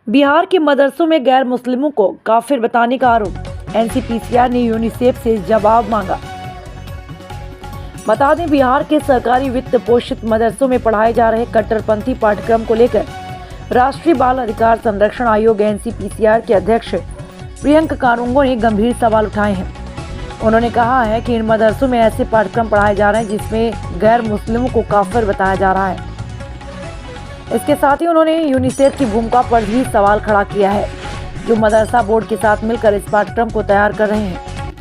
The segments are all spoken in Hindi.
बिहार के मदरसों में गैर मुस्लिमों को काफिर बताने का आरोप। एनसीपीसीआर ने यूनिसेफ से जवाब मांगा। बता दें, बिहार के सरकारी वित्त पोषित मदरसों में पढ़ाए जा रहे कट्टरपंथी पाठ्यक्रम को लेकर राष्ट्रीय बाल अधिकार संरक्षण आयोग एनसीपीसीआर के अध्यक्ष प्रियंका कानूंगो ने गंभीर सवाल उठाए हैं। उन्होंने कहा है कि इन मदरसों में ऐसे पाठ्यक्रम पढ़ाए जा रहे हैं जिसमें गैर मुस्लिमों को काफिर बताया जा रहा है। इसके साथ ही उन्होंने यूनिसेफ की भूमिका पर भी सवाल खड़ा किया है, जो मदरसा बोर्ड के साथ मिलकर इस पाठ्यक्रम को तैयार कर रहे हैं।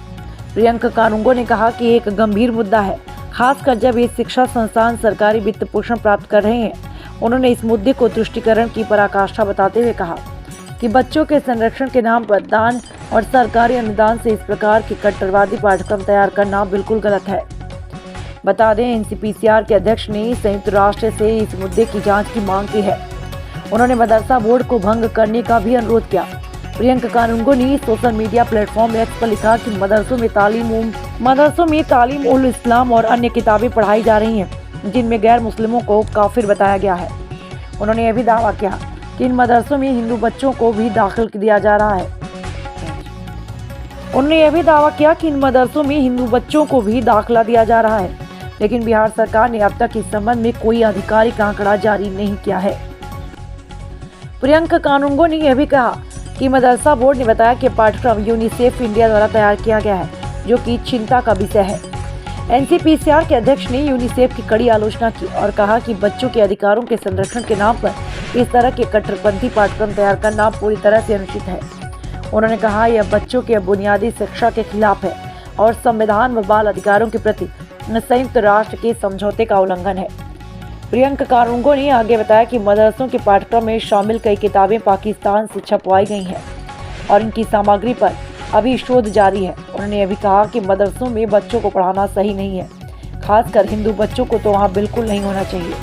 प्रियंका कानूंगो ने कहा कि एक गंभीर मुद्दा है, खासकर जब ये शिक्षा संस्थान सरकारी वित्त पोषण प्राप्त कर रहे हैं। उन्होंने इस मुद्दे को तुष्टीकरण की पराकाष्ठा बताते हुए कहा कि बच्चों के संरक्षण के नाम पर दान और सरकारी अनुदान से इस प्रकार के कट्टरवादी पाठ्यक्रम तैयार करना बिल्कुल गलत है। बता दें, एनसीपीसीआर के अध्यक्ष ने संयुक्त राष्ट्र से इस मुद्दे की जांच की मांग की है। उन्होंने मदरसा बोर्ड को भंग करने का भी अनुरोध किया। प्रियंका कानूंगो ने सोशल मीडिया प्लेटफॉर्म एक्स पर लिखा कि मदरसों में तालीम उल इस्लाम और अन्य किताबें पढ़ाई जा रही हैं, जिनमें गैर मुस्लिमों को काफिर बताया गया है। उन्होंने यह भी दावा किया कि इन मदरसों में हिंदू बच्चों को भी दाखिल दिया जा रहा है। दाखिला दिया जा रहा है, लेकिन बिहार सरकार ने अब तक इस संबंध में कोई आधिकारिक आंकड़ा जारी नहीं किया है। प्रियंका कानूंगो ने यह भी कहा कि मदरसा बोर्ड ने बताया कि पाठ्यक्रम यूनिसेफ इंडिया द्वारा तैयार किया गया है, जो कि चिंता का विषय है। एनसीपीसीआर के अध्यक्ष ने यूनिसेफ की कड़ी आलोचना की और कहा कि बच्चों के अधिकारों के संरक्षण के नाम पर इस तरह के कट्टरपंथी पाठ्यक्रम तैयार करना पूरी तरह से अनुचित है। उन्होंने कहा, यह बच्चों के बुनियादी शिक्षा के खिलाफ है और संविधान व बाल अधिकारों के प्रति संयुक्त राष्ट्र के समझौते का उल्लंघन है। प्रियंका कानूंगो ने आगे बताया कि मदरसों के पाठ्यक्रम में शामिल कई किताबें पाकिस्तान से छपवाई गई हैं और इनकी सामग्री पर अभी शोध जारी है। उन्होंने यह भी कहा कि मदरसों में बच्चों को पढ़ाना सही नहीं है, खासकर हिंदू बच्चों को तो वहाँ बिल्कुल नहीं होना चाहिए।